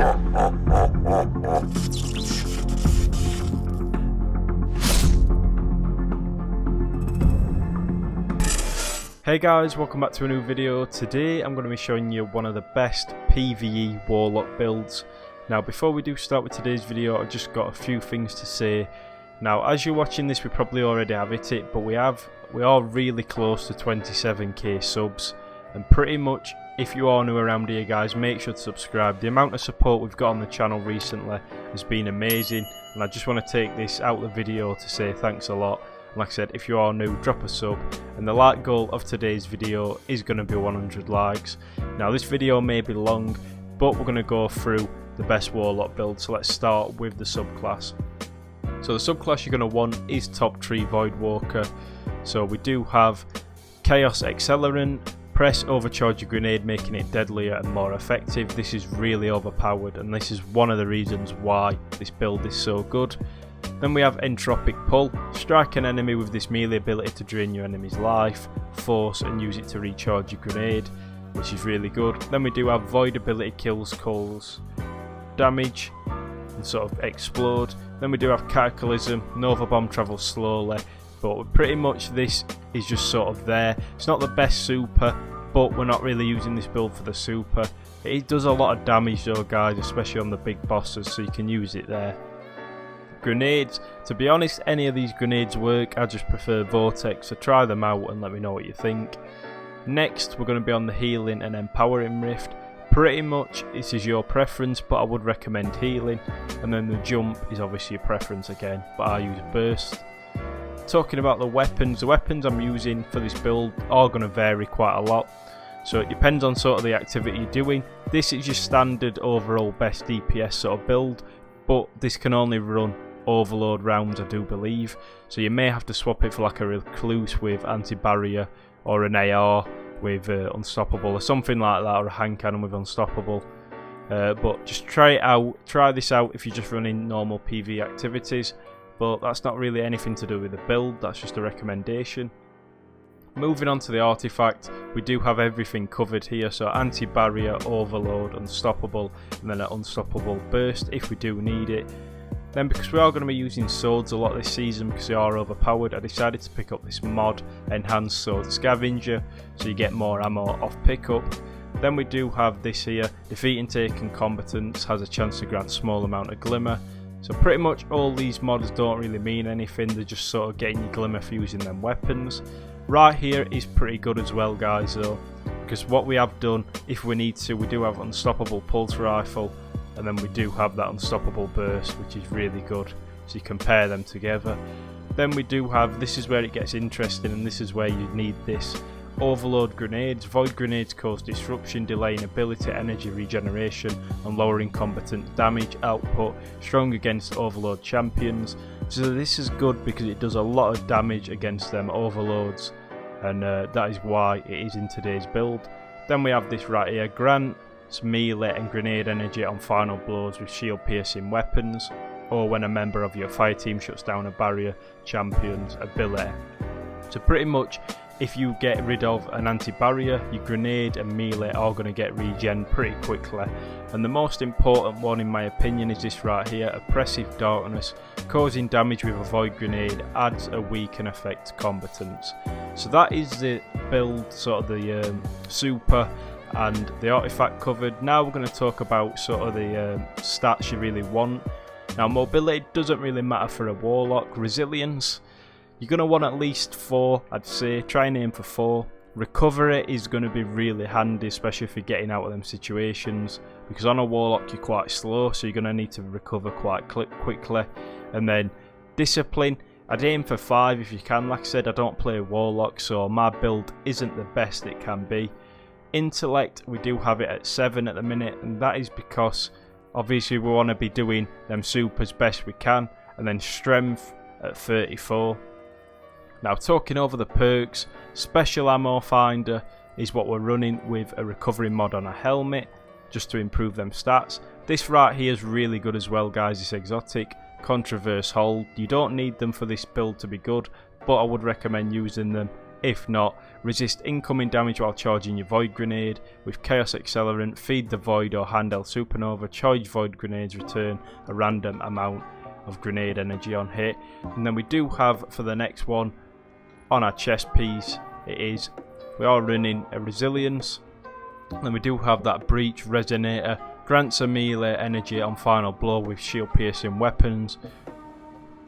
Hey guys, welcome back to a new video. Today I'm going to be showing you one of the best PvE Warlock builds. Now before we do start with today's video, I've just got a few things to say. Now as you're watching this, we probably already have hit it, but we are really close to 27k subs, and pretty much if you are new around here guys, make sure to subscribe. The amount of support we've got on the channel recently has been amazing, and I just want to take this out of the video to say thanks a lot. Like I said, if you are new, drop a sub, and the like goal of today's video is going to be 100 likes. Now this video may be long, but we're going to go through the best Warlock build, so let's start with the subclass. So the subclass you're going to want is Top Tree Voidwalker. So we do have Chaos Accelerant, press overcharge your grenade, making it deadlier and more effective. This is really overpowered, and this is one of the reasons why this build is so good. Then we have Entropic Pull, strike an enemy with this melee ability to drain your enemy's life, force and use it to recharge your grenade, which is really good. Then we do have Void ability, kills calls damage and sort of explode. Then we do have Cataclysm, Nova Bomb travels slowly, but pretty much this is just sort of there. It's not the best super, but we're not really using this build for the super. It does a lot of damage though guys, especially on the big bosses, so you can use it there. Grenades, to be honest, any of these grenades work. I just prefer Vortex, so try them out and let me know what you think. Next we're going to be on the Healing and Empowering Rift. Pretty much this is your preference, but I would recommend Healing, and then the Jump is obviously your preference again, but I use Burst. Talking about the weapons I'm using for this build are going to vary quite a lot, so it depends on sort of the activity you're doing. This is your standard overall best DPS sort of build, but this can only run overload rounds, I do believe, so you may have to swap it for like a recluse with anti-barrier, or an AR with unstoppable, or something like that, or a hand cannon with unstoppable. But just try it out, try this out if you're just running normal PvE activities, but that's not really anything to do with the build, that's just a recommendation. Moving on to the artifact, we do have everything covered here, so anti-barrier, overload, unstoppable, and then an unstoppable burst if we do need it. Then because we are going to be using swords a lot this season because they are overpowered, I decided to pick up this mod, Enhanced Sword Scavenger, so you get more ammo off pickup. Then we do have this here, defeating taken combatants has a chance to grant small amount of glimmer. So pretty much all these mods don't really mean anything, they're just sort of getting you glimmer for using them weapons. Right here is pretty good as well guys though, because what we have done, if we need to, we do have Unstoppable Pulse Rifle, and then we do have that Unstoppable Burst, which is really good, so you compare them together. Then we do have, this is where it gets interesting, and this is where you need this, Overload Grenades. Void Grenades cause disruption, delaying ability, energy regeneration, and lowering combatant damage output, strong against Overload champions. So this is good because it does a lot of damage against them overloads, and that is why it is in today's build. Then we have this right here, grant melee and grenade energy on final blows with shield piercing weapons, or when a member of your fire team shuts down a barrier champion's ability. So pretty much if you get rid of an anti-barrier, your grenade and melee are going to get regen pretty quickly. And the most important one in my opinion is this right here, Oppressive Darkness, causing damage with a void grenade adds a weaken effect to combatants. So that is the build, sort of the super and the artifact covered. Now we're going to talk about sort of the stats you really want. Now mobility doesn't really matter for a Warlock. Resilience, you're going to want at least 4, I'd say, try and aim for 4. Recovery is going to be really handy, especially if you're getting out of them situations, because on a Warlock you're quite slow, so you're going to need to recover quite quickly. And then Discipline, I'd aim for 5 if you can. Like I said, I don't play Warlock, so my build isn't the best it can be. Intellect, we do have it at 7 at the minute, and that is because obviously we want to be doing them supers best we can. And then Strength at 34. Now talking over the perks, Special Ammo Finder is what we're running with a recovery mod on a helmet, just to improve them stats. This right here is really good as well guys, it's exotic. Controverse Hold, you don't need them for this build to be good, but I would recommend using them If not, resist incoming damage while charging your Void Grenade. With Chaos Accelerant, feed the Void or handheld Supernova. Charge Void Grenades, return a random amount of grenade energy on hit. And then we do have, for the next one, on our chest piece, we are running a Resilience. And then we do have that Breach Resonator. Grants a melee energy on final blow with shield piercing weapons.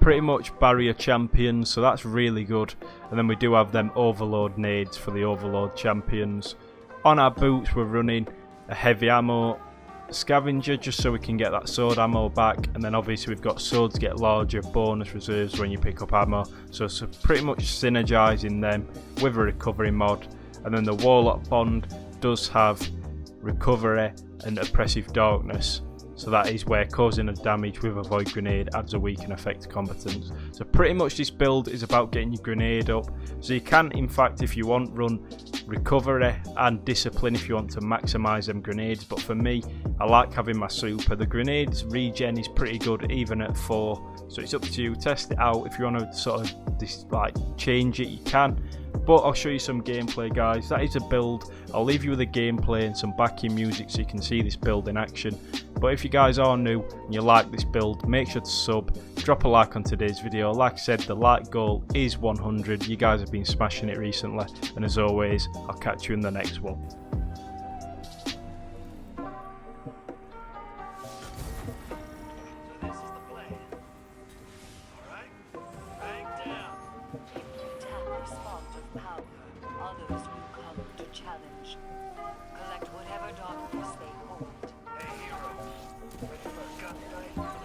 Pretty much barrier champions, so that's really good. And then we do have them overload nades for the overload champions. On our boots we're running a heavy ammo scavenger just so we can get that sword ammo back, and then obviously we've got swords get larger bonus reserves when you pick up ammo, so it's pretty much synergizing them with a recovery mod. And then the Warlock Bond does have recovery and oppressive darkness, so that is where causing a damage with a void grenade adds a weaken effect to combatants. So pretty much this build is about getting your grenade up, so you can in fact, if you want, run recovery and discipline if you want to maximise them grenades, but for me I like having my super. The grenades regen is pretty good even at 4, so it's up to you. Test it out. If you want to sort of change it, you can, but I'll show you some gameplay, guys. That is a build. I'll leave you with a gameplay and some backing music so you can see this build in action. But if you guys are new and you like this build, make sure to sub, drop a like on today's video. Like I said, the like goal is 100. You guys have been smashing it recently, and as always, I'll catch you in the next one. Others will come to challenge. Collect whatever darkness they hold. Hey, hero. Ready for a gun fight?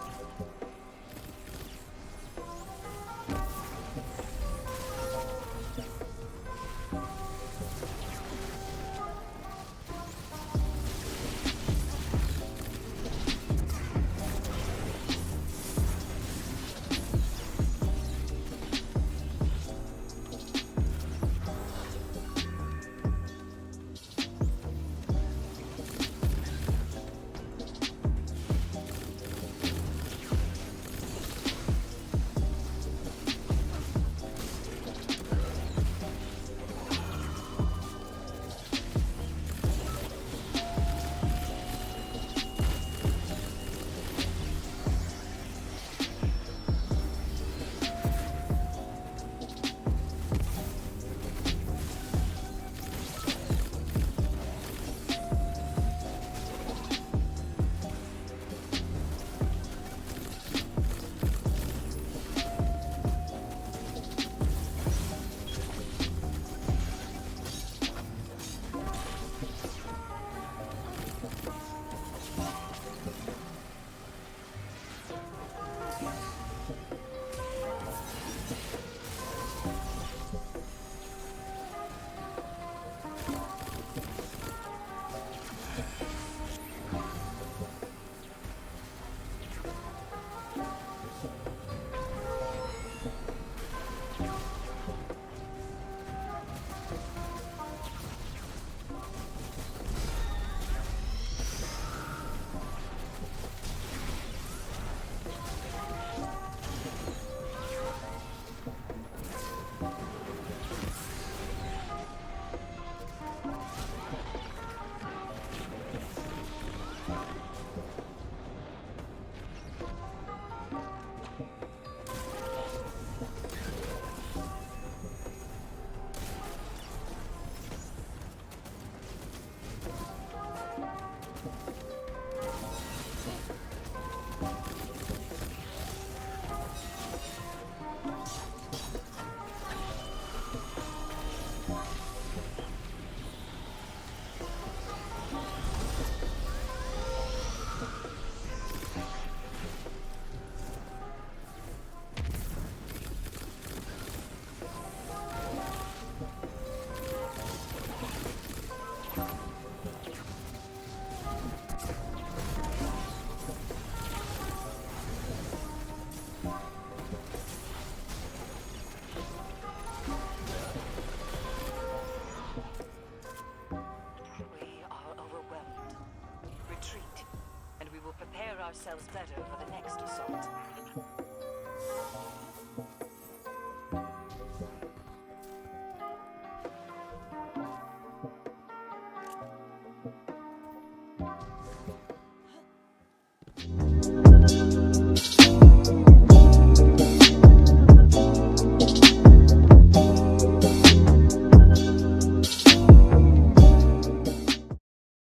Ourselves better for the next assault.